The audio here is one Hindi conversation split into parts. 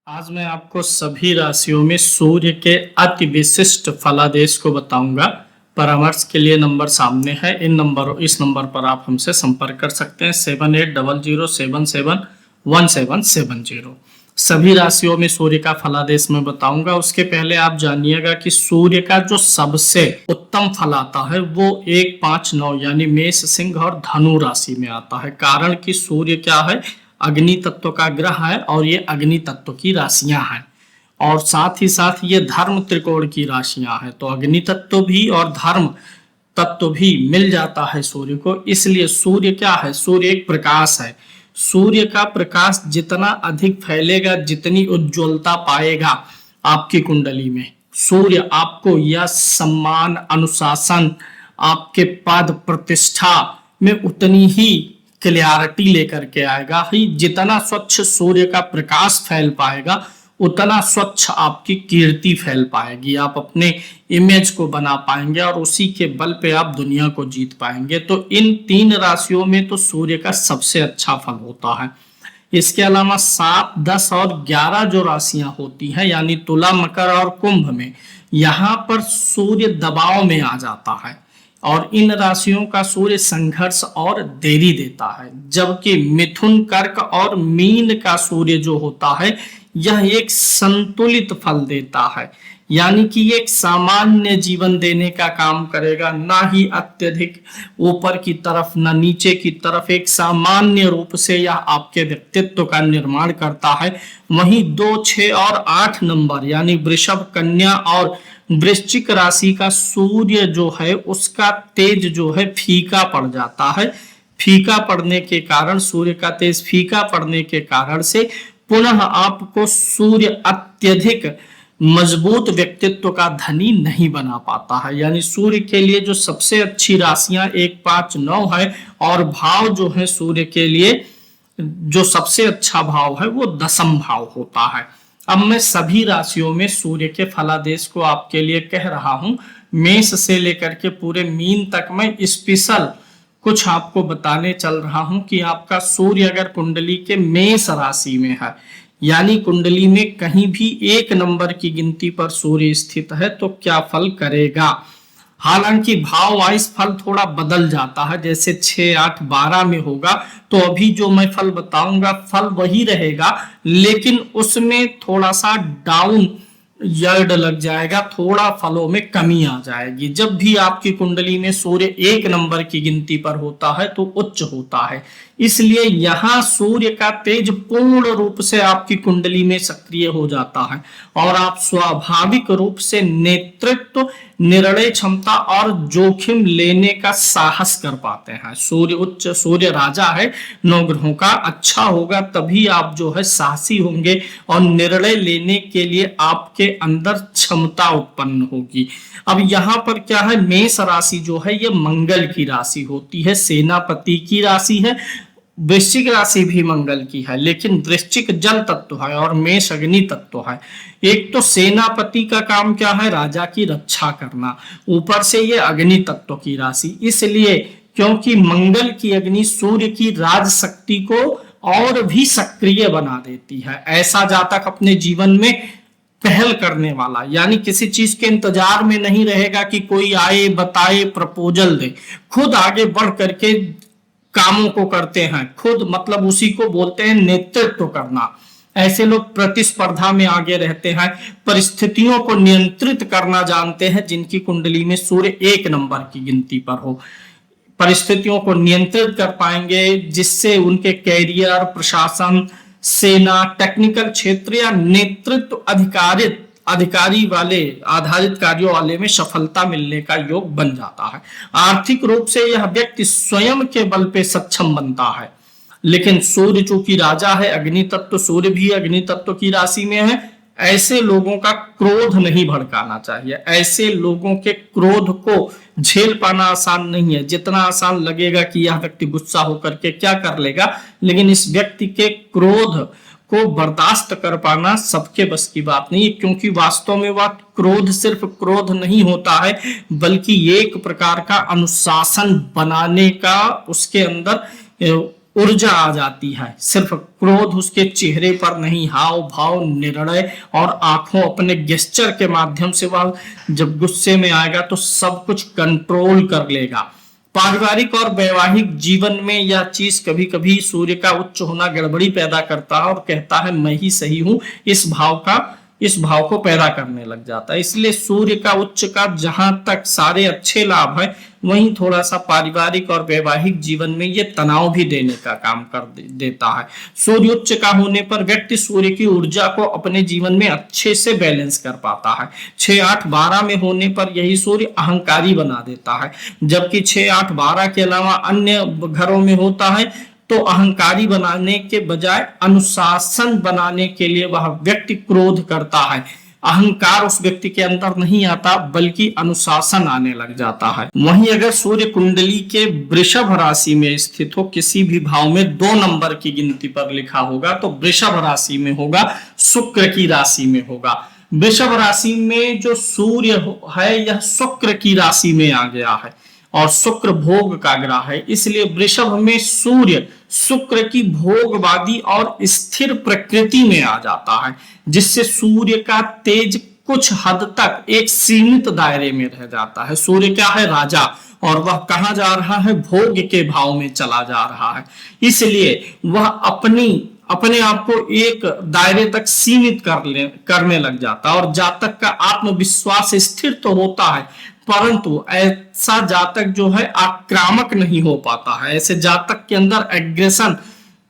आज मैं आपको सभी राशियों में सूर्य के अति विशिष्ट फलादेश को बताऊंगा। परामर्श के लिए नंबर सामने है। इस नंबर पर आप हमसे संपर्क कर सकते हैं 7800771770। सभी राशियों में सूर्य का फलादेश मैं बताऊंगा। उसके पहले आप जानिएगा कि सूर्य का जो सबसे उत्तम फल आता है वो 1, 5, 9 यानी मेष, सिंह और धनु राशि में आता है। कारण कि सूर्य क्या है, अग्नि तत्व का ग्रह है और ये अग्नि तत्व की राशियां हैं और साथ ही साथ ये धर्म त्रिकोण की राशियां हैं। तो अग्नि तत्व भी और धर्म तत्व भी मिल जाता है सूर्य को। इसलिए सूर्य क्या है, सूर्य एक प्रकाश है। सूर्य का प्रकाश जितना अधिक फैलेगा, जितनी उज्ज्वलता पाएगा आपकी कुंडली में, सूर्य आपको यह सम्मान, अनुशासन, आपके पद प्रतिष्ठा में उतनी ही क्लियरिटी लेकर के आएगा ही। जितना स्वच्छ सूर्य का प्रकाश फैल पाएगा उतना स्वच्छ आपकी कीर्ति फैल पाएगी। आप अपने इमेज को बना पाएंगे और उसी के बल पे आप दुनिया को जीत पाएंगे। तो इन 3 राशियों में तो सूर्य का सबसे अच्छा फल होता है। इसके अलावा 7, 10 और 11 जो राशियां होती हैं यानी तुला, मकर और कुंभ में, यहाँ पर सूर्य दबाव में आ जाता है और इन राशियों का सूर्य संघर्ष और देरी देता है। जबकि मिथुन, कर्क और मीन का सूर्य जो होता है यह एक संतुलित फल देता है, यानी कि ये एक सामान्य जीवन देने का काम करेगा, ना ही अत्यधिक ऊपर की तरफ ना नीचे की तरफ। एक सामान्य रूप से यह आपके व्यक्तित्व का निर्माण करता है। वहीं 2, 6 और 8 नंबर यानी वृषभ, कन्या और वृश्चिक राशि का सूर्य जो है उसका तेज जो है फीका पड़ जाता है। फीका पड़ने के कारण, सूर्य का तेज फीका पड़ने के कारण से पुनः आपको सूर्य अत्यधिक मजबूत व्यक्तित्व का धनी नहीं बना पाता है। यानी सूर्य के लिए जो सबसे अच्छी राशियां 1, 5, 9 है और भाव जो है सूर्य के लिए जो सबसे अच्छा भाव है वो 10म भाव होता है। अब मैं सभी राशियों में सूर्य के फलादेश को आपके लिए कह रहा हूं। मेष से लेकर के पूरे मीन तक मैं स्पेशल कुछ आपको बताने चल रहा हूं कि आपका सूर्य अगर कुंडली के मेष राशि में है, यानी कुंडली में कहीं भी 1 नंबर की गिनती पर सूर्य स्थित है तो क्या फल करेगा। हालांकि भाव वाइज फल थोड़ा बदल जाता है, जैसे 6, 8, 12 में होगा तो अभी जो मैं फल बताऊंगा फल वही रहेगा, लेकिन उसमें थोड़ा सा डाउन यर्ड लग जाएगा, थोड़ा फलों में कमी आ जाएगी। जब भी आपकी कुंडली में सूर्य 1 नंबर की गिनती पर होता है तो उच्च होता है। इसलिए यहां सूर्य का तेज पूर्ण रूप से आपकी कुंडली में सक्रिय हो जाता है और आप स्वाभाविक रूप से नेतृत्व, निर्णय क्षमता और जोखिम लेने का साहस कर पाते हैं। सूर्य उच्च, सूर्य राजा है 9 ग्रहों का, अच्छा होगा तभी आप जो है साहसी होंगे और निर्णय लेने के लिए आपके अंदर क्षमता उत्पन्न होगी। अब यहाँ पर क्या है, मेष राशि जो है ये मंगल की राशि होती है, सेनापति की राशि है। वृश्चिक राशि भी मंगल की है, लेकिन वृश्चिक जल तत्व है और मेष अग्नि तत्व है। एक तो सेनापति का काम क्या है, राजा की रक्षा करना, ऊपर से ये अग्नि तत्व की राशि, इसलिए क्योंकि मंगल की अग्नि सूर्य की राज शक्ति को और भी सक्रिय बना देती है। ऐसा जातक अपने जीवन में पहल करने वाला, यानी किसी चीज के इंतजार में नहीं रहेगा कि कोई आए, बताए, प्रपोजल दे, खुद आगे बढ़ करके कामों को करते हैं। खुद मतलब उसी को बोलते हैं नेतृत्व करना। ऐसे लोग प्रतिस्पर्धा में आगे रहते हैं, परिस्थितियों को नियंत्रित करना जानते हैं। जिनकी कुंडली में सूर्य 1 नंबर की गिनती पर हो, परिस्थितियों को नियंत्रित कर पाएंगे, जिससे उनके कैरियर, प्रशासन, सेना, टेक्निकल क्षेत्र या नेतृत्व अधिकारी वाले आधारित कार्यों वाले में सफलता मिलने का योग बन जाता है। आर्थिक रूप से यह व्यक्ति स्वयं के बल पे सक्षम बनता है। लेकिन सूर्य चूंकि राजा है, अग्नि तत्व, सूर्य भी अग्नि तत्व की राशि में है, ऐसे लोगों का क्रोध नहीं भड़काना चाहिए। ऐसे लोगों के क्रोध को झेल पाना आसान नहीं है। जितना आसान लगेगा कि यह व्यक्ति गुस्सा होकर के क्या कर लेगा, लेकिन इस व्यक्ति के क्रोध को बर्दाश्त कर पाना सबके बस की बात नहीं है, क्योंकि वास्तव में वह क्रोध सिर्फ क्रोध नहीं होता है, बल्कि एक प्रकार का अनुशासन बनाने का उसके अंदर ऊर्जा आ जाती है। सिर्फ क्रोध उसके चेहरे पर नहीं, हाव भाव, निर्णय और आंखों, अपने गेस्चर के माध्यम से वह जब गुस्से में आएगा तो सब कुछ कंट्रोल कर लेगा। पारिवारिक और वैवाहिक जीवन में यह चीज कभी कभी सूर्य का उच्च होना गड़बड़ी पैदा करता है और कहता है मैं ही सही हूं, इस भाव को पैदा करने लग जाता है। इसलिए सूर्य का उच्च का जहां तक सारे अच्छे लाभ है, वहीं थोड़ा सा पारिवारिक और वैवाहिक जीवन में ये तनाव भी देने का काम कर देता है। सूर्य उच्च का होने पर व्यक्ति सूर्य की ऊर्जा को अपने जीवन में अच्छे से बैलेंस कर पाता है। 6, 8, 12 में होने पर यही सूर्य अहंकारी बना देता है, जबकि 6, 8, 12 के अलावा अन्य घरों में होता है तो अहंकारी बनाने के बजाय अनुशासन बनाने के लिए वह व्यक्ति क्रोध करता है। अहंकार उस व्यक्ति के अंदर नहीं आता, बल्कि अनुशासन आने लग जाता है। वहीं अगर सूर्य कुंडली के वृषभ राशि में स्थित हो, किसी भी भाव में 2 नंबर की गिनती पर लिखा होगा, तो वृषभ राशि में होगा, शुक्र की राशि में होगा। वृषभ राशि में जो सूर्य है यह शुक्र की राशि में आ गया है और शुक्र भोग का ग्रह है, इसलिए वृषभ में सूर्य शुक्र की भोगवादी और स्थिर प्रकृति में आ जाता है, जिससे सूर्य का तेज कुछ हद तक एक सीमित दायरे में रह जाता है। सूर्य क्या है? राजा, और वह कहां जा रहा है? भोग के भाव में चला जा रहा है। इसलिए वह अपने आप को एक दायरे तक सीमित करने लग जाता है और जातक का आत्मविश्वास स्थिर तो होता है, परंतु ऐसा जातक जो है आक्रामक नहीं हो पाता है। ऐसे जातक के अंदर एग्रेशन,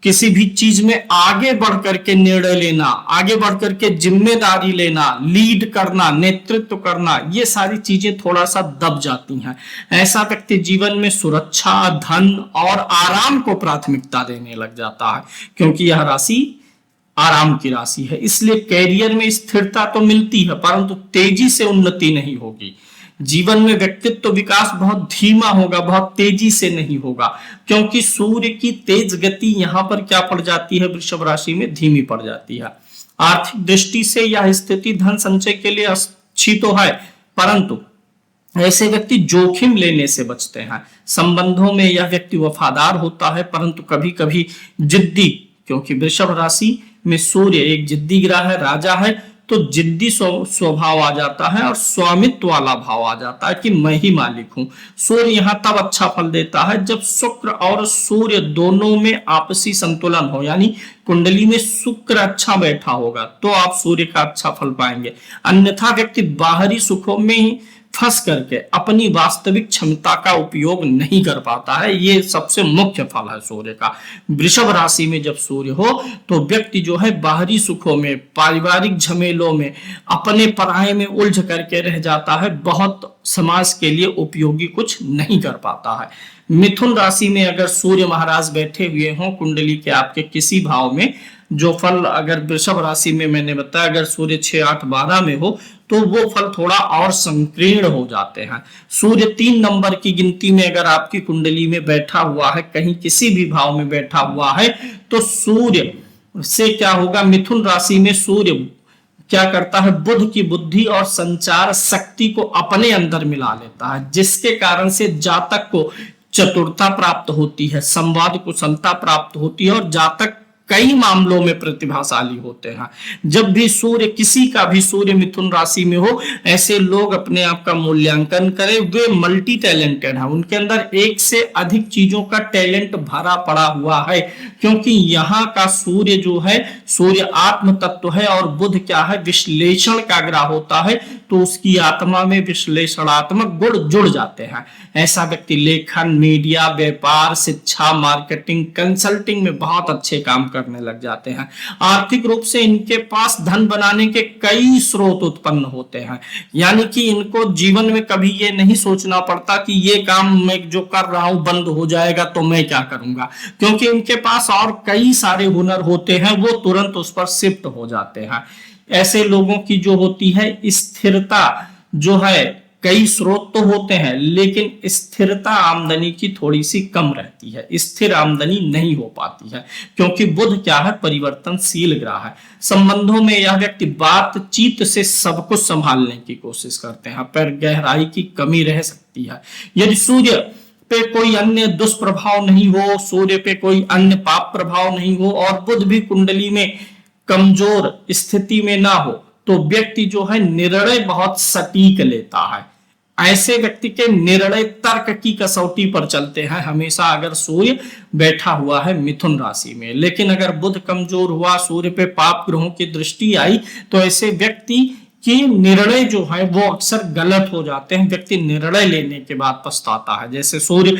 किसी भी चीज में आगे बढ़ करके निर्णय लेना, आगे बढ़ करके जिम्मेदारी लेना, लीड करना, नेतृत्व करना, ये सारी चीजें थोड़ा सा दब जाती हैं। ऐसा व्यक्ति जीवन में सुरक्षा, धन और आराम को प्राथमिकता देने लग जाता है, क्योंकि यह राशि आराम की राशि है। इसलिए कैरियर में स्थिरता तो मिलती है, परंतु तेजी से उन्नति नहीं होगी। जीवन में व्यक्तित्व विकास बहुत धीमा होगा, बहुत तेजी से नहीं होगा, क्योंकि सूर्य की तेज गति यहां पर क्या पड़ जाती है? वृषभ राशि में धीमी पड़ जाती है। आर्थिक दृष्टि से यह स्थिति धन संचय के लिए अच्छी तो है, परंतु ऐसे व्यक्ति जोखिम लेने से बचते हैं। संबंधों में यह व्यक्ति वफादार होता है, परंतु कभी कभी जिद्दी, क्योंकि वृषभ राशि में सूर्य एक जिद्दी ग्रह है, राजा है, तो जिद्दी स्वभाव आ जाता है और स्वामित्व वाला भाव आ जाता है कि मैं ही मालिक हूं। सूर्य यहां तब अच्छा फल देता है जब शुक्र और सूर्य दोनों में आपसी संतुलन हो, यानी कुंडली में शुक्र अच्छा बैठा होगा तो आप सूर्य का अच्छा फल पाएंगे। अन्यथा व्यक्ति बाहरी सुखों में ही फंस करके अपनी वास्तविक क्षमता का उपयोग नहीं कर पाता है। ये सबसे मुख्य फल है सूर्य का। वृषभ राशि में जब सूर्य हो तो व्यक्ति जो है बाहरी सुखों में, पारिवारिक झमेलों में, अपने पराये में उलझ करके रह जाता है, बहुत समाज के लिए उपयोगी कुछ नहीं कर पाता है। मिथुन राशि में अगर सूर्य महाराज बैठे हुए हों कुंडली के आपके किसी भाव में, जो फल अगर वृषभ राशि में मैंने बताया अगर सूर्य 6, 8, 12 में हो तो वो फल थोड़ा और संकीर्ण हो जाते हैं। सूर्य 3 नंबर की गिनती में अगर आपकी कुंडली में बैठा हुआ है, कहीं किसी भी भाव में बैठा हुआ है, तो सूर्य से क्या होगा? मिथुन राशि में सूर्य क्या करता है? बुध की बुद्धि और संचार शक्ति को अपने अंदर मिला लेता है, जिसके कारण से जातक को चतुरता प्राप्त होती है, संवाद कुशलता प्राप्त होती है और जातक कई मामलों में प्रतिभाशाली होते हैं। जब भी सूर्य, किसी का भी सूर्य मिथुन राशि में हो, ऐसे लोग अपने आप का मूल्यांकन करें, वे मल्टी टैलेंटेड हैं, उनके अंदर एक से अधिक चीजों का टैलेंट भरा पड़ा हुआ है, क्योंकि यहाँ का सूर्य जो है, सूर्य आत्म तत्व है और बुध क्या है? विश्लेषण का ग्रह होता है, तो उसकी आत्मा में विश्लेषणात्मक गुण जुड़ जाते हैं। ऐसा व्यक्ति लेखन, मीडिया, व्यापार, शिक्षा, मार्केटिंग, कंसल्टिंग में बहुत अच्छे काम करने लग जाते हैं। आर्थिक रूप से इनके पास धन बनाने के कई स्रोत उत्पन्न होते हैं, यानी कि इनको जीवन में कभी ये नहीं सोचना पड़ता कि ये काम मैं जो कर रहा हूं बंद हो जाएगा तो मैं क्या करूंगा, क्योंकि इनके पास और कई सारे हुनर होते हैं, वो तुरंत उस पर शिफ्ट हो जाते हैं। ऐसे लोगों की जो होती है स्थिरता जो है, कई स्रोत तो होते हैं लेकिन स्थिरता आमदनी की थोड़ी सी कम रहती है, स्थिर आमदनी नहीं हो पाती है, क्योंकि बुध क्या है? परिवर्तनशील ग्रह है। संबंधों में यह व्यक्ति बातचीत से सब कुछ संभालने की कोशिश करते हैं, पर गहराई की कमी रह सकती है। यदि सूर्य पे कोई अन्य दुष्प्रभाव नहीं हो, सूर्य पे कोई अन्य पाप प्रभाव नहीं हो और बुध भी कुंडली में कमजोर स्थिति में ना हो, तो व्यक्ति जो है निर्णय बहुत सटीक लेता है। ऐसे व्यक्ति के निर्णय तर्क की कसौटी पर चलते हैं हमेशा, अगर सूर्य बैठा हुआ है मिथुन राशि में। लेकिन अगर बुध कमजोर हुआ, सूर्य पे पाप ग्रहों की दृष्टि आई, तो ऐसे व्यक्ति कि निर्णय जो है वो अक्सर गलत हो जाते हैं। व्यक्ति निर्णय लेने के बाद पछताता है। जैसे सूर्य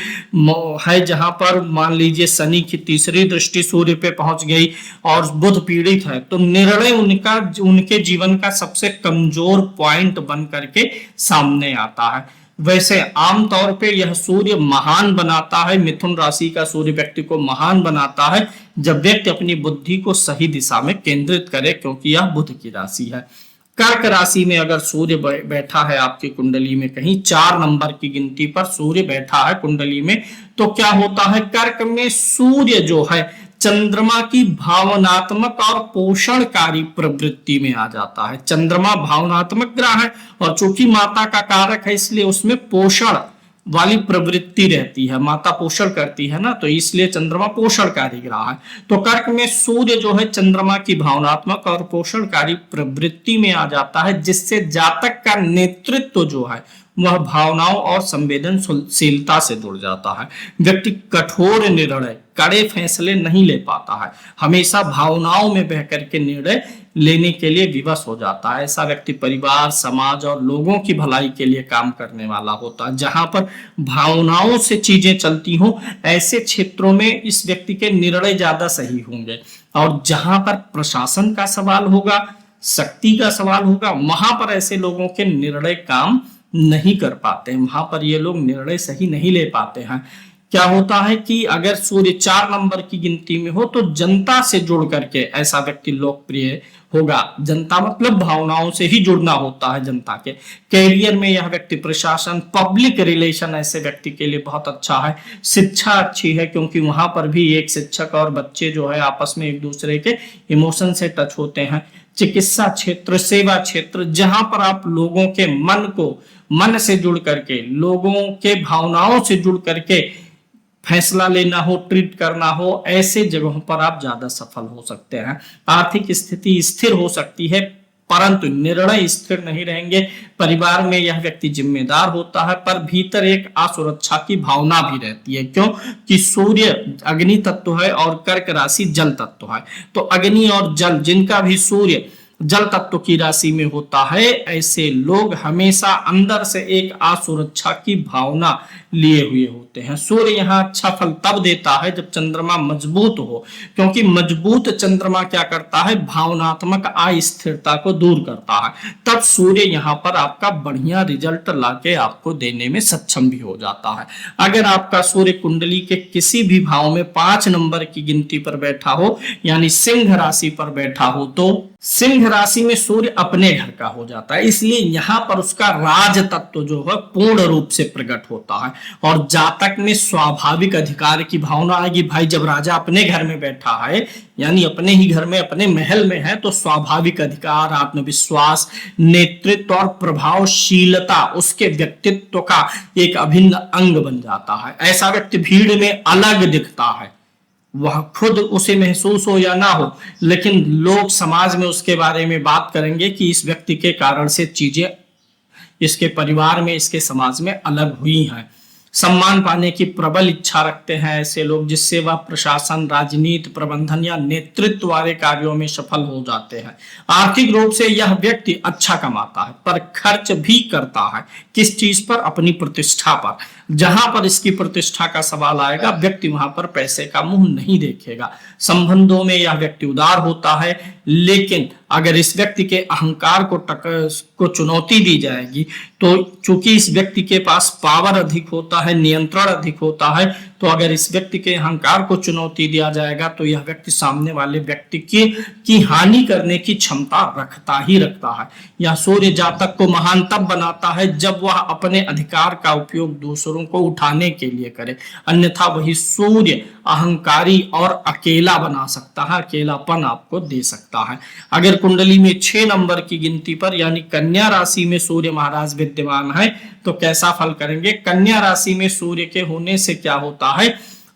है जहां पर मान लीजिए शनि की तीसरी दृष्टि सूर्य पे पहुंच गई और बुध पीड़ित है, तो निर्णय उनके जीवन का सबसे कमजोर पॉइंट बन करके सामने आता है। वैसे आमतौर पे यह सूर्य महान बनाता है, मिथुन राशि का सूर्य व्यक्ति को महान बनाता है जब व्यक्ति अपनी बुद्धि को सही दिशा में केंद्रित करे, क्योंकि यह बुध की राशि है। कर्क राशि में अगर सूर्य बैठा है आपकी कुंडली में, कहीं 4 नंबर की गिनती पर सूर्य बैठा है कुंडली में, तो क्या होता है, कर्क में सूर्य जो है चंद्रमा की भावनात्मक और पोषणकारी प्रवृत्ति में आ जाता है। चंद्रमा भावनात्मक ग्रह है और चूंकि माता का कारक है, इसलिए उसमें पोषण वाली प्रवृत्ति रहती है, माता पोषण करती है ना, तो इसलिए चंद्रमा पोषणकारी ग्रह है। तो कर्क में सूर्य जो है चंद्रमा की भावनात्मक और पोषणकारी प्रवृत्ति में आ जाता है, जिससे जातक का नेतृत्व जो है वह भावनाओं और संवेदनशीलता से जुड़ जाता है। व्यक्ति कठोर निर्णय, कड़े फैसले नहीं ले पाता है, हमेशा भावनाओं में बह करके निर्णय लेने के लिए विवश हो जाता है। ऐसा व्यक्ति परिवार, समाज और लोगों की भलाई के लिए काम करने वाला होता है। जहां पर भावनाओं से चीजें चलती हों, ऐसे क्षेत्रों में इस व्यक्ति के निर्णय ज्यादा सही होंगे। और जहां पर प्रशासन का सवाल होगा, शक्ति का सवाल होगा, वहां पर ऐसे लोगों के निर्णय काम नहीं कर पाते हैं, वहां पर ये लोग निर्णय सही नहीं ले पाते हैं। क्या होता है कि अगर सूर्य 4 नंबर की गिनती में हो, तो जनता से जुड़ करके ऐसा व्यक्ति लोकप्रिय होगा। जनता मतलब भावनाओं से ही जुड़ना होता है जनता के। कैरियर में यह व्यक्ति प्रशासन, पब्लिक रिलेशन ऐसे व्यक्ति के लिए बहुत अच्छा है। शिक्षा अच्छी है, क्योंकि वहां पर भी एक शिक्षक और बच्चे जो है आपस में एक दूसरे के इमोशन से टच होते हैं। चिकित्सा क्षेत्र, सेवा क्षेत्र, जहां पर आप लोगों के मन से जुड़ करके, लोगों के भावनाओं से जुड़ करके फैसला लेना हो, ट्रीट करना हो, ऐसे जगहों पर आप ज्यादा सफल हो सकते हैं। आर्थिक स्थिति स्थिर हो सकती है, परंतु निर्णय स्थिर नहीं रहेंगे। परिवार में यह व्यक्ति जिम्मेदार होता है, पर भीतर एक असुरक्षा की भावना भी रहती है। क्यों कि सूर्य अग्नि तत्व है और कर्क राशि जल तत्व है। तो अग्नि और जल, जिनका भी सूर्य जल तत्व की राशि में होता है, ऐसे लोग हमेशा अंदर से एक असुरक्षा की भावना लिए हुए होते हैं। सूर्य यहाँ अच्छा फल तब देता है जब चंद्रमा मजबूत हो, क्योंकि मजबूत चंद्रमा क्या करता है, भावनात्मक अस्थिरता को दूर करता है। तब सूर्य यहाँ पर आपका बढ़िया रिजल्ट लाके आपको देने में सक्षम भी हो जाता है। अगर आपका सूर्य कुंडली के किसी भी भाव में 5 नंबर की गिनती पर बैठा हो, यानी सिंह राशि पर बैठा हो, तो सिंह राशि में सूर्य अपने घर का हो जाता है, इसलिए यहाँ पर उसका राज तत्व जो है पूर्ण रूप से प्रकट होता है और जातक में स्वाभाविक अधिकार की भावना आएगी। भाई जब राजा अपने घर में बैठा है, यानी अपने ही घर में, अपने महल में है, तो स्वाभाविक अधिकार, आत्मविश्वास, नेतृत्व और प्रभावशीलता उसके व्यक्तित्व का एक अभिन्न अंग बन जाता है। ऐसा व्यक्ति भीड़ में अलग दिखता है, वह खुद उसे महसूस हो या ना हो, लेकिन लोग समाज में उसके बारे में बात करेंगे कि इस व्यक्ति के कारण से चीजें इसके परिवार में, इसके समाज में अलग हुई हैं। सम्मान पाने की प्रबल इच्छा रखते हैं ऐसे लोग, जिससे वह प्रशासन, राजनीति, प्रबंधन या नेतृत्व वाले कार्यों में सफल हो जाते हैं। आर्थिक रूप से यह व्यक्ति अच्छा कमाता है, पर खर्च भी करता है। किस चीज पर? अपनी प्रतिष्ठा पर। जहां पर इसकी प्रतिष्ठा का सवाल आएगा, व्यक्ति वहां पर पैसे का मुंह नहीं देखेगा। संबंधों में यह व्यक्ति उदार होता है, लेकिन अगर इस व्यक्ति के अहंकार को चुनौती दी जाएगी, तो चूंकि इस व्यक्ति के पास पावर अधिक होता है, नियंत्रण अधिक होता है, तो तो अगर इस व्यक्ति के अहंकार को चुनौती दिया जाएगा तो यह व्यक्ति सामने वाले व्यक्ति की हानि करने की क्षमता रखता ही रखता है। यह सूर्य जातक को महान तब बनाता है जब वह अपने अधिकार का उपयोग दूसरों को उठाने के लिए करे, अन्यथा वही सूर्य अहंकारी और अकेला बना सकता है, अकेलापन आपको दे सकता है। अगर कुंडली में 6 नंबर की गिनती पर यानी कन्या राशि में सूर्य महाराज विद्यमान है तो कैसा फल करेंगे। कन्या राशि में सूर्य के होने से क्या होता है,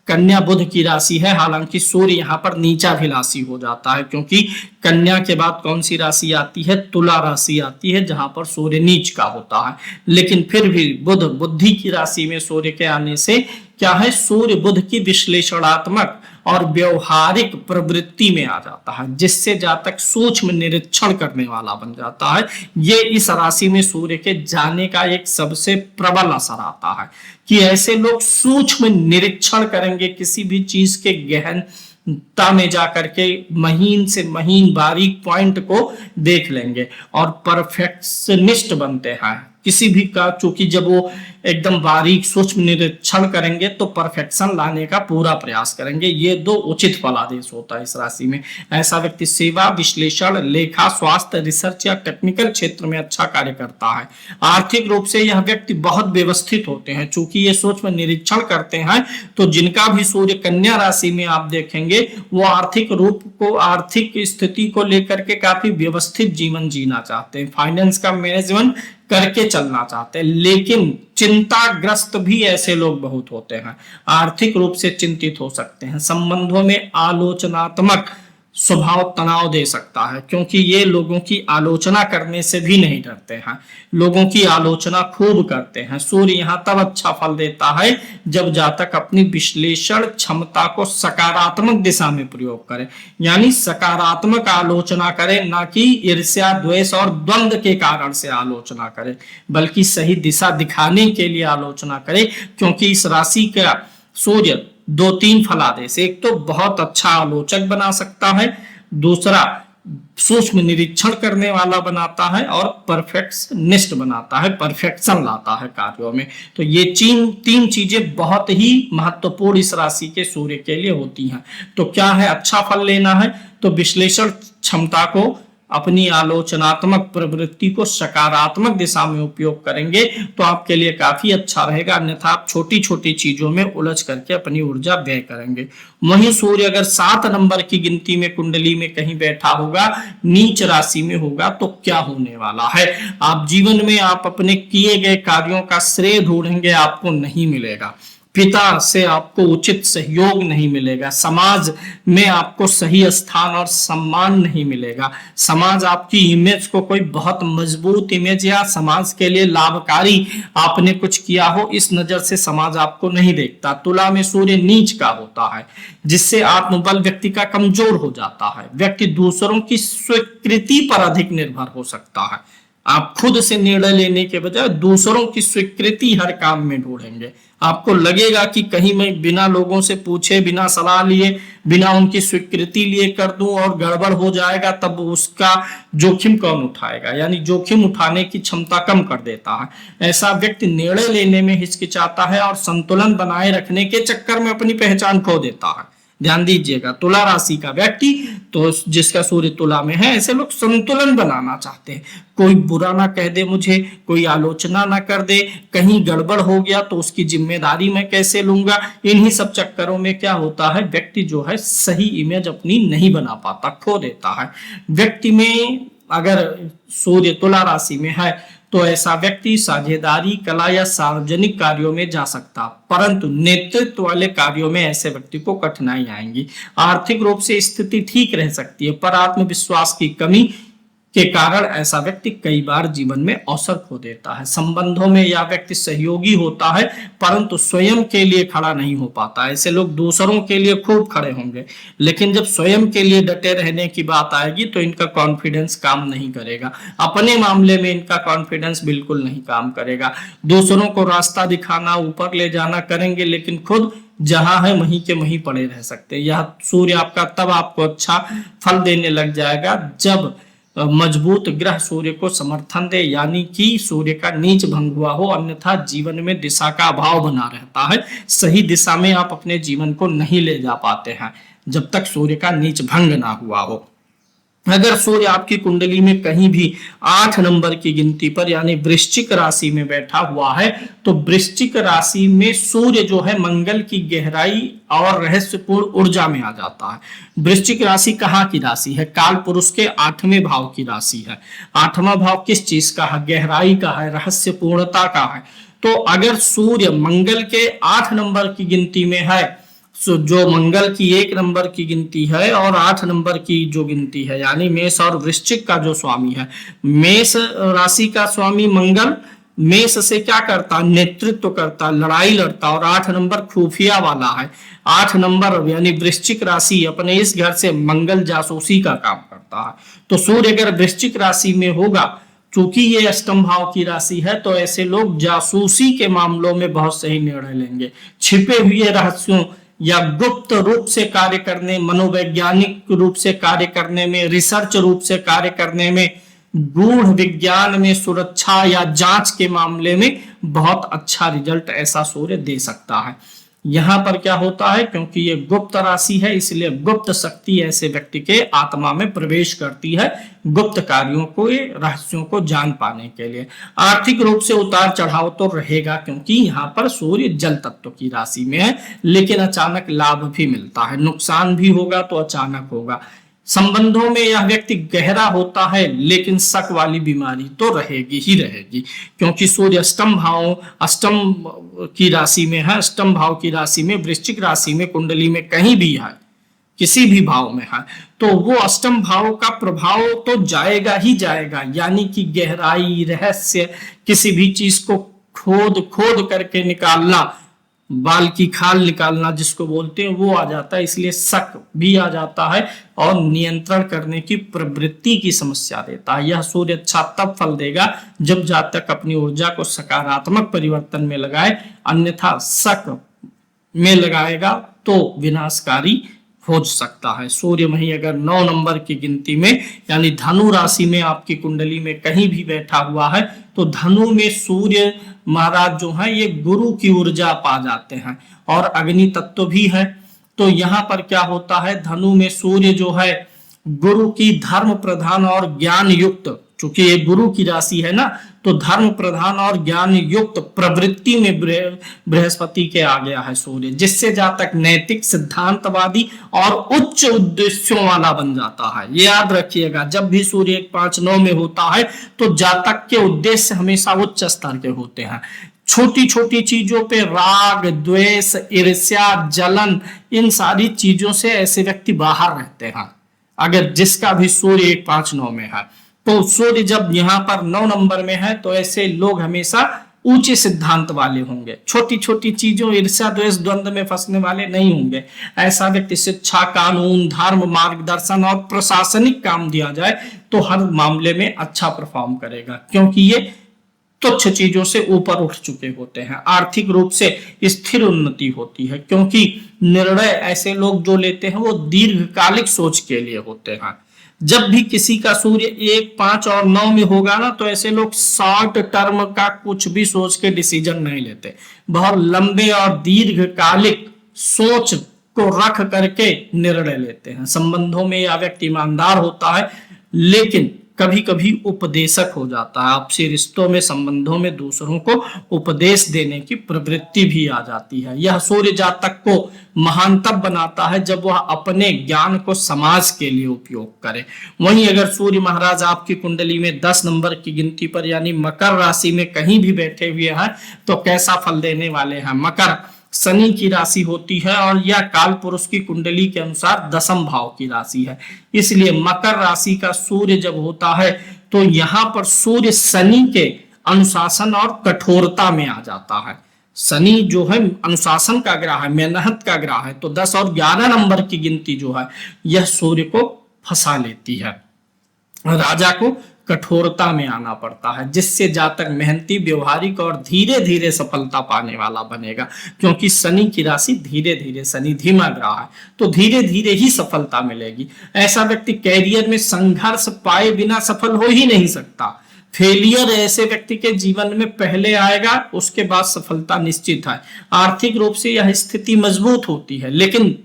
कन्या बुध की राशि है, हालांकि सूर्य यहाँ पर नीचाभिलाषी हो जाता है क्योंकि कन्या के बाद कौन सी राशि आती है, तुला राशि आती है जहां पर सूर्य नीच का होता है। लेकिन फिर भी बुध बुद्धि की राशि में सूर्य के आने से क्या है, सूर्य बुध की विश्लेषणात्मक और व्यवहारिक प्रवृत्ति में आ जाता है, जिससे जातक सूक्ष्म निरीक्षण करने वाला बन जाता है। ये इस राशि में सूर्य के जाने का एक सबसे प्रबल असर आता है कि ऐसे लोग सूक्ष्म निरीक्षण करेंगे, किसी भी चीज के गहनता में जाकर के महीन से महीन बारीक पॉइंट को देख लेंगे और परफेक्शनिस्ट बनते हैं किसी भी का, चूंकि जब वो एकदम बारीक सूक्ष्म निरीक्षण करेंगे तो परफेक्शन लाने का पूरा प्रयास करेंगे। ये 2 उचित फलादेश होता है इस राशि में। ऐसा व्यक्ति सेवा, विश्लेषण, लेखा, स्वास्थ्य, रिसर्च या टेक्निकल क्षेत्र में अच्छा कार्य करता है। आर्थिक रूप से यह व्यक्ति बहुत व्यवस्थित होते हैं, चूंकि ये सूक्ष्म निरीक्षण करते हैं तो जिनका भी सूर्य कन्या राशि में आप देखेंगे वो आर्थिक रूप को, आर्थिक स्थिति को लेकर के काफी व्यवस्थित जीवन जीना चाहते हैं, फाइनेंस का मैनेजमेंट करके चलना चाहते हैं। लेकिन चिंताग्रस्त भी ऐसे लोग बहुत होते हैं, आर्थिक रूप से चिंतित हो सकते हैं, संबंधों में आलोचनात्मक स्वभाव तनाव दे सकता है क्योंकि ये लोगों की आलोचना करने से भी नहीं डरते हैं, लोगों की आलोचना खूब करते हैं। सूर्य यहाँ तब अच्छा फल देता है जब जातक अपनी विश्लेषण क्षमता को सकारात्मक दिशा में प्रयोग करे, यानी सकारात्मक आलोचना करे, ना कि ईर्ष्या, द्वेष और द्वंद्व के कारण से आलोचना करे, बल्कि सही दिशा दिखाने के लिए आलोचना करे। क्योंकि इस राशि का सूर्य 2-3 फलादेश, एक तो बहुत अच्छा आलोचक बना सकता है, दूसरा सूक्ष्म निरीक्षण करने वाला बनाता है और परफेक्शनिस्ट बनाता है, परफेक्शन लाता है कार्यों में। तो ये 3 चीजें बहुत ही महत्वपूर्ण इस राशि के सूर्य के लिए होती हैं। तो क्या है, अच्छा फल लेना है तो विश्लेषण क्षमता को, अपनी आलोचनात्मक प्रवृत्ति को सकारात्मक दिशा में उपयोग करेंगे तो आपके लिए काफी अच्छा रहेगा, अन्यथा आप छोटी छोटी चीजों में उलझ करके अपनी ऊर्जा व्यय करेंगे। वहीं सूर्य अगर 7 नंबर की गिनती में कुंडली में कहीं बैठा होगा, नीच राशि में होगा तो क्या होने वाला है, आप जीवन में आप अपने किए गए कार्यों का श्रेय ढूंढेंगे, आपको नहीं मिलेगा, पिता से आपको उचित सहयोग नहीं मिलेगा, समाज में आपको सही स्थान और सम्मान नहीं मिलेगा, समाज आपकी इमेज को कोई बहुत मजबूत इमेज या समाज के लिए लाभकारी आपने कुछ किया हो इस नजर से समाज आपको नहीं देखता। तुला में सूर्य नीच का होता है जिससे आत्मबल व्यक्ति का कमजोर हो जाता है, व्यक्ति दूसरों की स्वीकृति पर अधिक निर्भर हो सकता है। आप खुद से निर्णय लेने के बजाय दूसरों की स्वीकृति हर काम में ढूंढेंगे, आपको लगेगा कि कहीं मैं बिना लोगों से पूछे, बिना सलाह लिए, बिना उनकी स्वीकृति लिए कर दूं और गड़बड़ हो जाएगा, तब उसका जोखिम कौन उठाएगा, यानी जोखिम उठाने की क्षमता कम कर देता है। ऐसा व्यक्ति निर्णय लेने में हिचकिचाता है और संतुलन बनाए रखने के चक्कर में अपनी पहचान खो देता है। ध्यान दीजिएगा, तुला राशि का व्यक्ति तो जिसका सूर्य तुला में है, ऐसे लोग संतुलन बनाना चाहते हैं, कोई बुरा ना कह दे मुझे, कोई आलोचना ना कर दे, कहीं गड़बड़ हो गया तो उसकी जिम्मेदारी मैं कैसे लूंगा। इन्हीं सब चक्करों में क्या होता है, व्यक्ति जो है सही इमेज अपनी नहीं बना पाता, खो देता है। व्यक्ति में अगर सूर्य तुला राशि में है तो ऐसा व्यक्ति साझेदारी, कला या सार्वजनिक कार्यों में जा सकता, परंतु नेतृत्व वाले कार्यों में ऐसे व्यक्ति को कठिनाई आएंगी। आर्थिक रूप से स्थिति ठीक रह सकती है, पर आत्मविश्वास की कमी के कारण ऐसा व्यक्ति कई बार जीवन में अवसर खो देता है। संबंधों में यह व्यक्ति सहयोगी होता है परंतु स्वयं के लिए खड़ा नहीं हो पाता। ऐसे लोग दूसरों के लिए खूब खड़े होंगे, लेकिन जब स्वयं के लिए डटे रहने की बात आएगी तो इनका कॉन्फिडेंस काम नहीं करेगा, अपने मामले में इनका कॉन्फिडेंस बिल्कुल नहीं काम करेगा। दूसरों को रास्ता दिखाना, ऊपर ले जाना करेंगे, लेकिन खुद जहां है वहीं के वहीं पड़े रह सकते हैं। यह सूर्य आपका तब आपको अच्छा फल देने लग जाएगा जब मजबूत ग्रह सूर्य को समर्थन दे, यानी कि सूर्य का नीच भंग हुआ हो, अन्यथा जीवन में दिशा का अभाव बना रहता है। सही दिशा में आप अपने जीवन को नहीं ले जा पाते हैं जब तक सूर्य का नीच भंग ना हुआ हो। अगर सूर्य आपकी कुंडली में कहीं भी 8 नंबर की गिनती पर यानी वृश्चिक राशि में बैठा हुआ है, तो वृश्चिक राशि में सूर्य जो है मंगल की गहराई और रहस्यपूर्ण ऊर्जा में आ जाता है। वृश्चिक राशि कहाँ की राशि है? काल पुरुष के 8वें भाव की राशि है। 8वां भाव किस चीज का है? गहराई का है, रहस्यपूर्णता का है। तो अगर सूर्य मंगल के 8 नंबर की गिनती में है, जो मंगल की 1 नंबर की गिनती है और 8 नंबर की जो गिनती है, यानी मेष और वृश्चिक का जो स्वामी है, मेष राशि का स्वामी मंगल मेष से क्या करता? नेतृत्व करता, लड़ाई लड़ता, और 8 नंबर खुफिया वाला है। 8 नंबर यानी वृश्चिक राशि अपने इस घर से मंगल जासूसी का काम करता है। तो सूर्य अगर वृश्चिक राशि में होगा, चूंकि ये अष्टम भाव की राशि है, तो ऐसे लोग जासूसी के मामलों में बहुत सही निर्णय लेंगे। छिपे हुए रहस्यों या गुप्त रूप से कार्य करने, मनोवैज्ञानिक रूप से कार्य करने में, रिसर्च रूप से कार्य करने में, गूढ़ विज्ञान में, सुरक्षा या जांच के मामले में बहुत अच्छा रिजल्ट ऐसा सूर्य दे सकता है। यहाँ पर क्या होता है, क्योंकि ये गुप्त राशि है, इसलिए गुप्त शक्ति ऐसे व्यक्ति के आत्मा में प्रवेश करती है गुप्त कार्यों को, रहस्यों को जान पाने के लिए। आर्थिक रूप से उतार चढ़ाव तो रहेगा, क्योंकि यहाँ पर सूर्य जल तत्व की राशि में है, लेकिन अचानक लाभ भी मिलता है। नुकसान भी होगा तो अचानक होगा। संबंधों में यह व्यक्ति गहरा होता है, लेकिन शक वाली बीमारी तो रहेगी ही रहेगी, क्योंकि सूर्य अष्टम की राशि में है। अष्टम भाव की राशि में, वृश्चिक राशि में, कुंडली में कहीं भी है, किसी भी भाव में है, तो वो अष्टम भाव का प्रभाव तो जाएगा ही जाएगा। यानी कि गहराई, रहस्य, किसी भी चीज को खोद खोद करके निकालना, बाल की खाल निकालना जिसको बोलते हैं, वो आ जाता है। इसलिए शक भी आ जाता है और नियंत्रण करने की प्रवृत्ति की समस्या देता है। यह सूर्य अच्छा तब फल देगा जब जातक अपनी ऊर्जा को सकारात्मक परिवर्तन में लगाए, अन्यथा शक में लगाएगा तो विनाशकारी हो सकता है। सूर्य वहीं अगर 9 नंबर की गिनती में यानी धनु राशि में आपकी कुंडली में कहीं भी बैठा हुआ है, तो धनु में सूर्य महाराज जो है ये गुरु की ऊर्जा पा जाते हैं और अग्नि तत्व भी है। तो यहाँ पर क्या होता है, धनु में सूर्य जो है गुरु की धर्म प्रधान और ज्ञान युक्त, चूंकि ये गुरु की राशि है ना, तो धर्म प्रधान और ज्ञान युक्त प्रवृत्ति में बृहस्पति के आ गया है सूर्य, जिससे जातक नैतिक, सिद्धांतवादी और उच्च उद्देश्यों वाला बन जाता है। ये याद रखिएगा, जब भी सूर्य 1-5-9 में होता है तो जातक के उद्देश्य हमेशा उच्च स्तर के होते हैं। छोटी छोटी चीजों पे राग, द्वेष, ईर्ष्या, जलन, इन सारी चीजों से ऐसे व्यक्ति बाहर रहते हैं अगर जिसका भी सूर्य 1-5-9 में है। तो सूर्य जब यहाँ पर 9 नंबर में है, तो ऐसे लोग हमेशा ऊंचे सिद्धांत वाले होंगे, छोटी छोटी चीजों, ईर्ष्या, द्वेष, द्वंद्व में फंसने वाले नहीं होंगे। ऐसा व्यक्ति शिक्षा, कानून, धर्म, मार्गदर्शन और प्रशासनिक काम दिया जाए तो हर मामले में अच्छा परफॉर्म करेगा, क्योंकि ये तुच्छ चीजों से ऊपर उठ चुके होते हैं। आर्थिक रूप से स्थिर उन्नति होती है, क्योंकि निर्णय ऐसे लोग जो लेते हैं वो दीर्घकालिक सोच के लिए होते हैं। जब भी किसी का सूर्य 1, 5 और 9 में होगा ना, तो ऐसे लोग शॉर्ट टर्म का कुछ भी सोच के डिसीजन नहीं लेते, बहुत लंबे और दीर्घकालिक सोच को रख करके निर्णय लेते हैं। संबंधों में यह व्यक्ति ईमानदार होता है, लेकिन कभी कभी उपदेशक हो जाता है। आपसी रिश्तों में, संबंधों में दूसरों को उपदेश देने की प्रवृत्ति भी आ जाती है। यह सूर्य जातक को महान तब बनाता है जब वह अपने ज्ञान को समाज के लिए उपयोग करे। वहीं अगर सूर्य महाराज आपकी कुंडली में 10 नंबर की गिनती पर यानी मकर राशि में कहीं भी बैठे हुए हैं, तो कैसा फल देने वाले हैं? मकर शनि की राशि होती है और यह काल पुरुष की कुंडली के अनुसार 10म भाव की राशि है। इसलिए मकर राशि का सूर्य जब होता है तो यहाँ पर सूर्य शनि के अनुशासन और कठोरता में आ जाता है। शनि जो है अनुशासन का ग्रह है, मेहनत का ग्रह है, तो 10 और 11 नंबर की गिनती जो है यह सूर्य को फंसा लेती है, राजा को कठोरता में आना पड़ता है, जिससे जातक मेहनती, व्यवहारिक और धीरे धीरे सफलता पाने वाला बनेगा। क्योंकि शनि की राशि धीरे धीरे, शनि धीमा ग्रह है, तो धीरे धीरे ही सफलता मिलेगी। ऐसा व्यक्ति कैरियर में संघर्ष पाए बिना सफल हो ही नहीं सकता। फेलियर ऐसे व्यक्ति के जीवन में पहले आएगा, उसके बाद सफलता निश्चित है। आर्थिक रूप से यह स्थिति मजबूत होती है, लेकिन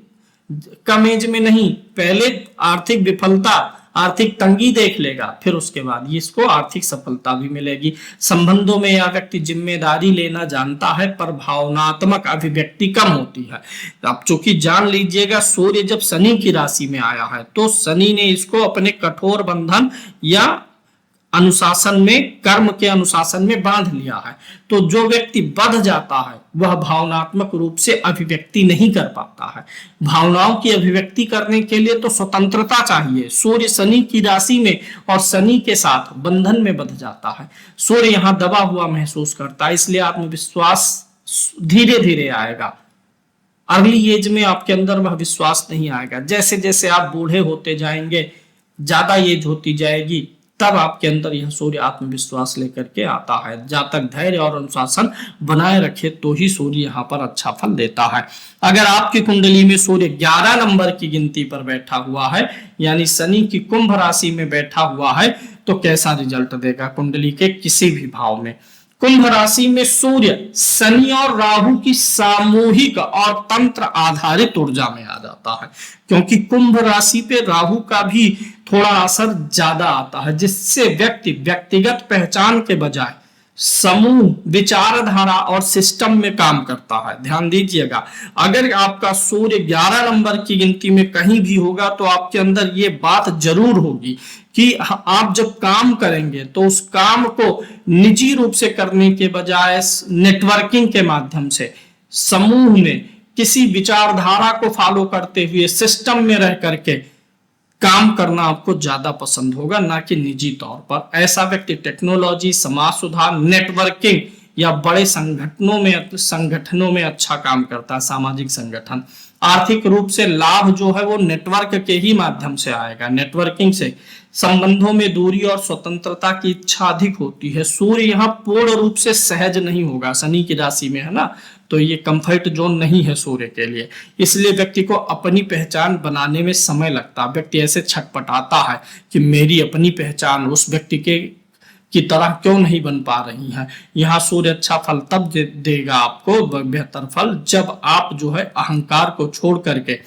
कम एज में नहीं। पहले आर्थिक विफलता, आर्थिक तंगी देख लेगा, फिर उसके बाद इसको आर्थिक सफलता भी मिलेगी। संबंधों में यह व्यक्ति जिम्मेदारी लेना जानता है, पर भावनात्मक अभिव्यक्ति कम होती है। अब चूंकि जान लीजिएगा, सूर्य जब शनि की राशि में आया है तो शनि ने इसको अपने कठोर बंधन या अनुशासन में, कर्म के अनुशासन में बांध लिया है। तो जो व्यक्ति बंध जाता है वह भावनात्मक रूप से अभिव्यक्ति नहीं कर पाता है। भावनाओं की अभिव्यक्ति करने के लिए तो स्वतंत्रता चाहिए। सूर्य शनि की राशि में और शनि के साथ बंधन में बंध जाता है। सूर्य यहाँ दबा हुआ महसूस करता है, इसलिए आत्मविश्वास धीरे धीरे आएगा। अर्ली एज में आपके अंदर वह विश्वास नहीं आएगा। जैसे जैसे आप बूढ़े होते जाएंगे, ज्यादा एज होती जाएगी, तब आपके अंदर यह सूर्य आत्मविश्वास लेकर के आता है। जातक धैर्य और अनुशासन बनाए रखे तो ही सूर्य यहाँ पर अच्छा फल देता है। अगर आपकी कुंडली में सूर्य 11 नंबर की गिनती पर बैठा हुआ है, यानी शनि की कुंभ राशि में बैठा हुआ है, तो कैसा रिजल्ट देगा कुंडली के किसी भी भाव में। कुंभ राशि में सूर्य शनि और राहु की सामूहिक और तंत्र आधारित ऊर्जा में आ जाता है, क्योंकि कुंभ राशि पे राहु का भी थोड़ा असर ज्यादा आता है, जिससे व्यक्ति व्यक्तिगत पहचान के बजाय समूह, विचारधारा और सिस्टम में काम करता है। ध्यान दीजिएगा, अगर आपका सूर्य 11 नंबर की गिनती में कहीं भी होगा तो आपके अंदर ये बात जरूर होगी कि आप जब काम करेंगे तो उस काम को निजी रूप से करने के बजाय नेटवर्किंग के माध्यम से, समूह में किसी विचारधारा को फॉलो करते हुए सिस्टम में रह करके काम करना आपको ज्यादा पसंद होगा, ना कि निजी तौर पर। ऐसा व्यक्ति टेक्नोलॉजी, समाज सुधार, नेटवर्किंग या बड़े संगठनों में अच्छा काम करता है, सामाजिक संगठन। आर्थिक रूप से लाभ जो है वो नेटवर्क के ही माध्यम से आएगा, नेटवर्किंग से। संबंधों में दूरी और स्वतंत्रता की इच्छा अधिक होती है। सूर्य यहाँ पूर्ण रूप से सहज नहीं होगा, शनि की राशि में है ना, तो ये कंफर्ट जोन नहीं है सूर्य के लिए। इसलिए व्यक्ति को अपनी पहचान बनाने में समय लगता है। व्यक्ति ऐसे छटपटाता है कि मेरी अपनी पहचान उस व्यक्ति के की तरह क्यों नहीं बन पा रही है। यहाँ सूर्य अच्छा फल तब देगा आपको, बेहतर फल, जब आप जो है अहंकार को छोड़ करके,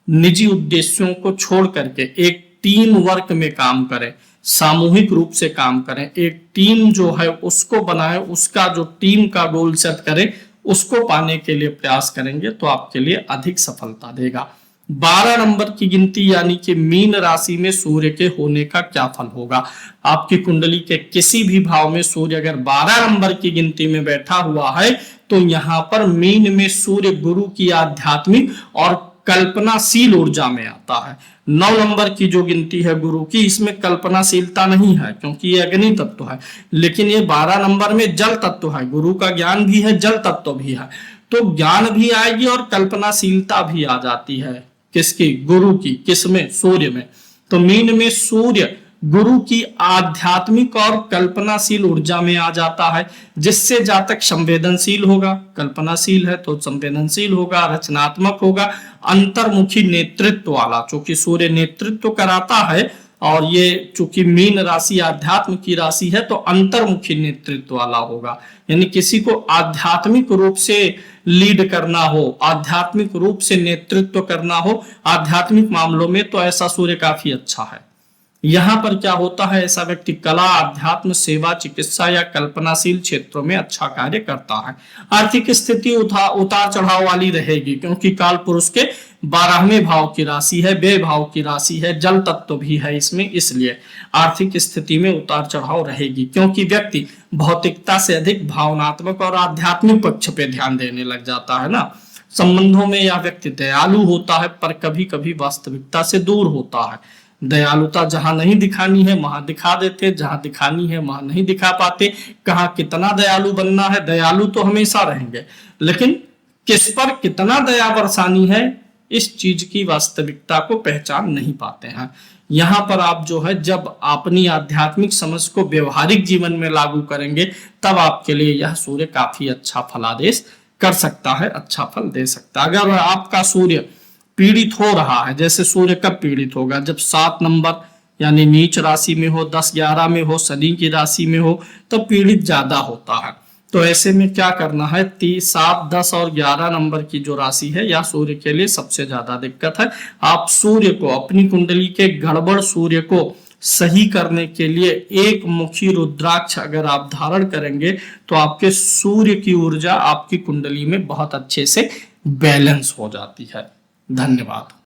निजी उद्देश्यों को छोड़ करके एक टीम वर्क में काम करें, सामूहिक रूप से काम करें। एक टीम जो है उसको बनाए, उसका जो टीम का गोल सेट करें, उसको पाने के लिए प्रयास करेंगे तो आपके लिए अधिक सफलता देगा। 12 नंबर की गिनती यानी कि मीन राशि में सूर्य के होने का क्या फल होगा। आपकी कुंडली के किसी भी भाव में सूर्य अगर 12 नंबर की गिनती में बैठा हुआ है तो यहाँ पर मीन में सूर्य गुरु की आध्यात्मिक और कल्पनाशील ऊर्जा में आता है। 9 नंबर की जो गिनती है गुरु की, इसमें कल्पनाशीलता नहीं है क्योंकि ये अग्नि तत्व है, लेकिन ये 12 नंबर में जल तत्व है। गुरु का ज्ञान भी है, जल तत्व भी है, तो ज्ञान भी आएगी और कल्पनाशीलता भी आ जाती है। किसकी? गुरु की। किसमें? सूर्य में। तो मीन में सूर्य गुरु की आध्यात्मिक और कल्पनाशील ऊर्जा में आ जाता है, जिससे जातक संवेदनशील होगा। कल्पनाशील है तो संवेदनशील होगा, रचनात्मक होगा, अंतर्मुखी नेतृत्व वाला, चूंकि सूर्य नेतृत्व कराता है और ये चूंकि मीन राशि आध्यात्म की राशि है तो अंतर्मुखी नेतृत्व वाला होगा। यानी किसी को आध्यात्मिक रूप से लीड करना हो, आध्यात्मिक रूप से नेतृत्व करना हो आध्यात्मिक मामलों में, तो ऐसा सूर्य काफी अच्छा है। यहाँ पर क्या होता है, ऐसा व्यक्ति कला, अध्यात्म, सेवा, चिकित्सा या कल्पनाशील क्षेत्रों में अच्छा कार्य करता है। आर्थिक स्थिति उतार चढ़ाव वाली रहेगी क्योंकि काल पुरुष के 12वें भाव की राशि है, व्यय भाव की राशि है, जल तत्व भी है इसमें, इसलिए आर्थिक स्थिति में उतार चढ़ाव रहेगी क्योंकि व्यक्ति भौतिकता से अधिक भावनात्मक और आध्यात्मिक पक्ष पे ध्यान देने लग जाता है ना। संबंधों में यह व्यक्ति दयालु होता है पर कभी कभी वास्तविकता से दूर होता है। दयालुता जहां नहीं दिखानी है वहां दिखा देते, जहां दिखानी है वहां नहीं दिखा पाते। कहाँ कितना दयालु बनना है, दयालु तो हमेशा रहेंगे, लेकिन किस पर कितना दया बरसानी है, इस चीज की वास्तविकता को पहचान नहीं पाते हैं। यहाँ पर आप जो है जब अपनी आध्यात्मिक समझ को व्यवहारिक जीवन में लागू करेंगे तब आपके लिए यह सूर्य काफी अच्छा फलादेश कर सकता है, अच्छा फल दे सकता है। अगर आपका सूर्य पीड़ित हो रहा है, जैसे सूर्य कब पीड़ित होगा, जब 7 नंबर यानी नीच राशि में हो, 10-11 में हो, शनि की राशि में हो, तो पीड़ित ज्यादा होता है। तो ऐसे में क्या करना है, 7, 10 और 11 नंबर की जो राशि है यह सूर्य के लिए सबसे ज्यादा दिक्कत है। आप सूर्य को, अपनी कुंडली के गड़बड़ सूर्य को सही करने के लिए एक मुखी रुद्राक्ष अगर आप धारण करेंगे तो आपके सूर्य की ऊर्जा आपकी कुंडली में बहुत अच्छे से बैलेंस हो जाती है। धन्यवाद।